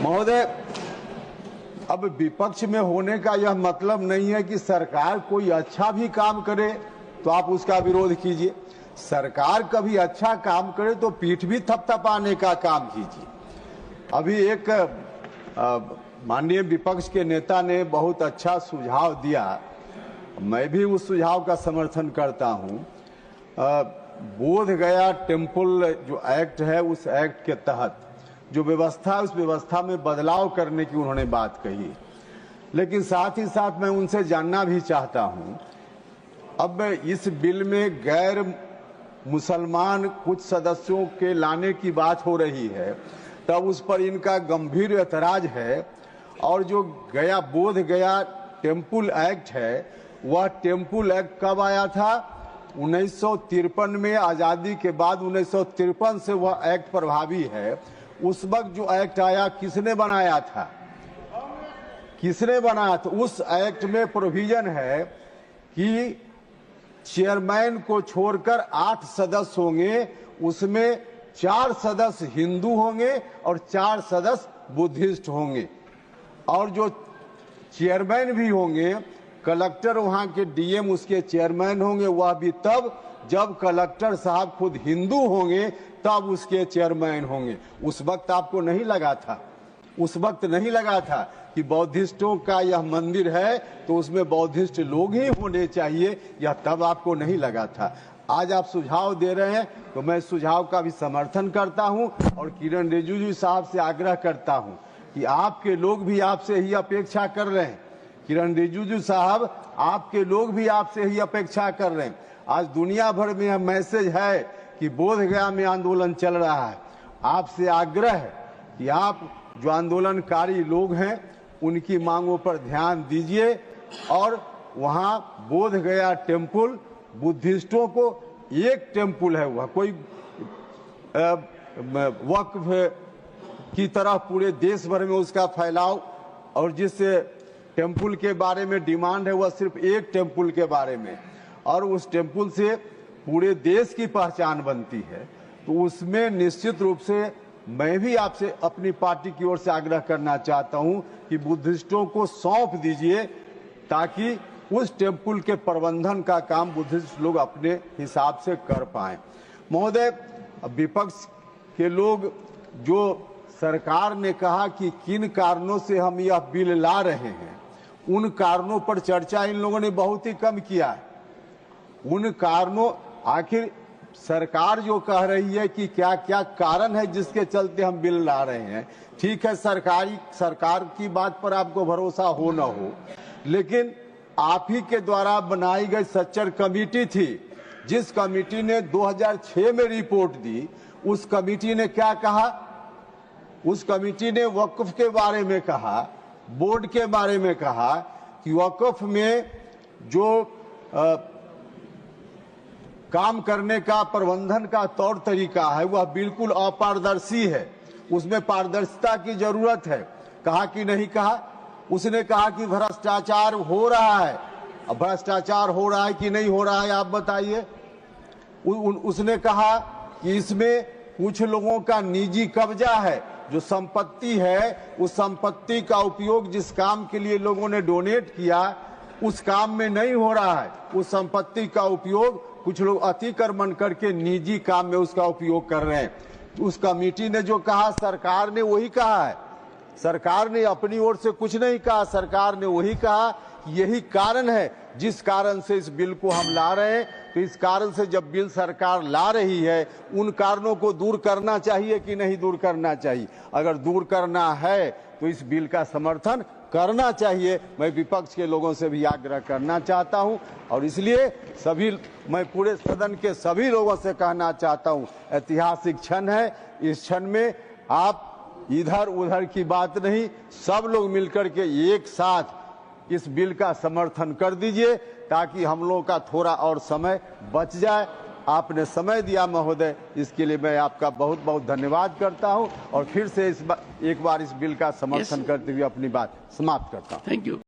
महोदय, अब विपक्ष में होने का यह मतलब नहीं है कि सरकार कोई अच्छा भी काम करे तो आप उसका विरोध कीजिए। सरकार कभी अच्छा काम करे तो पीठ भी थपथपाने का काम कीजिए। अभी एक माननीय विपक्ष के नेता ने बहुत अच्छा सुझाव दिया, मैं भी उस सुझाव का समर्थन करता हूं। बोध गया टेम्पल जो एक्ट है, उस एक्ट के तहत जो व्यवस्था है उस व्यवस्था में बदलाव करने की उन्होंने बात कही। लेकिन साथ ही साथ मैं उनसे जानना भी चाहता हूं, अब इस बिल में गैर मुसलमान कुछ सदस्यों के लाने की बात हो रही है, तब उस पर इनका गंभीर ऐतराज है। और जो बोध गया टेम्पल एक्ट है, वह टेम्पल एक्ट कब आया था? 1953 में। आज़ादी के बाद 1953 से वह एक्ट प्रभावी है। उस वक्त जो एक्ट आया, किसने बनाया था? किसने बनाया था? उस एक्ट में प्रोविजन है कि चेयरमैन को छोड़कर 8 सदस्य होंगे, उसमें 4 सदस्य हिंदू होंगे और 4 सदस्य बुद्धिस्ट होंगे। और जो चेयरमैन भी होंगे, कलेक्टर वहां के डीएम उसके चेयरमैन होंगे, वह भी तब जब कलेक्टर साहब खुद हिंदू होंगे तब उसके चेयरमैन होंगे। उस वक्त आपको नहीं लगा था, उस वक्त नहीं लगा था कि बौद्धिस्टों का यह मंदिर है तो उसमें बौद्धिस्ट लोग ही होने चाहिए, यह तब आपको नहीं लगा था। आज आप सुझाव दे रहे हैं तो मैं सुझाव का भी समर्थन करता हूं और किरण रिजिजू साहब से आग्रह करता हूं कि आपके लोग भी आपसे ही अपेक्षा कर रहे हैं। किरण रिजिजू साहब, आपके लोग भी आपसे ही अपेक्षा कर रहे हैं। आज दुनिया भर में यह मैसेज है कि बोध गया में आंदोलन चल रहा है। आपसे आग्रह है कि आप जो आंदोलनकारी लोग हैं उनकी मांगों पर ध्यान दीजिए और वहां बोध गया टेम्पल, बुद्धिस्टों को एक टेम्पल है, वह कोई वक्फ की तरह पूरे देश भर में उसका फैलाव, और जिस टेम्पल के बारे में डिमांड है वह सिर्फ एक टेम्पल के बारे में, और उस टेम्पल से पूरे देश की पहचान बनती है। तो उसमें निश्चित रूप से मैं भी आपसे अपनी पार्टी की ओर से आग्रह करना चाहता हूं कि बुद्धिस्टों को सौंप दीजिए ताकि उस टेम्पल के प्रबंधन का काम बुद्धिस्ट लोग अपने हिसाब से कर पाएं। महोदय, विपक्ष के लोग जो सरकार ने कहा कि किन कारणों से हम यह बिल ला रहे हैं, उन कारणों पर चर्चा इन लोगों ने बहुत ही कम किया है। उन कारणों, आखिर सरकार जो कह रही है कि क्या क्या कारण है जिसके चलते हम बिल ला रहे हैं, ठीक है, सरकार की बात पर आपको भरोसा हो न हो, लेकिन आप ही के द्वारा बनाई गई सच्चर कमेटी थी, जिस कमेटी ने 2006 में रिपोर्ट दी, उस कमेटी ने क्या कहा? उस कमेटी ने वक्फ के बारे में कहा, बोर्ड के बारे में कहा कि वक्फ में जो काम करने का, प्रबंधन का तौर तरीका है वह बिल्कुल अपारदर्शी है, उसमें पारदर्शिता की जरूरत है। कहा कि नहीं कहा? उसने कहा कि भ्रष्टाचार हो रहा है। अब भ्रष्टाचार हो रहा है कि नहीं हो रहा है, आप बताइए। उसने कहा कि इसमें कुछ लोगों का निजी कब्जा है, जो संपत्ति है उस संपत्ति का उपयोग जिस काम के लिए लोगों ने डोनेट किया उस काम में नहीं हो रहा है। उस संपत्ति का उपयोग कुछ लोग अतिक्रमण करके निजी काम में उसका उपयोग कर रहे हैं। उस कमेटी ने जो कहा, सरकार ने वही कहा है। सरकार ने अपनी ओर से कुछ नहीं कहा, सरकार ने वही कहा यही कारण है जिस कारण से इस बिल को हम ला रहे हैं। तो इस कारण से जब बिल सरकार ला रही है, उन कारणों को दूर करना चाहिए कि नहीं दूर करना चाहिए? अगर दूर करना है तो इस बिल का समर्थन करना चाहिए। मैं विपक्ष के लोगों से भी आग्रह करना चाहता हूं और इसलिए मैं पूरे सदन के सभी लोगों से कहना चाहता हूं, ऐतिहासिक क्षण है। इस क्षण में आप इधर उधर की बात नहीं, सब लोग मिलकर के एक साथ इस बिल का समर्थन कर दीजिए ताकि हम लोगों का थोड़ा और समय बच जाए। आपने समय दिया महोदय, इसके लिए मैं आपका बहुत बहुत धन्यवाद करता हूं और फिर से एक बार इस बिल का समर्थन करते हुए अपनी बात समाप्त करता हूं। Thank you.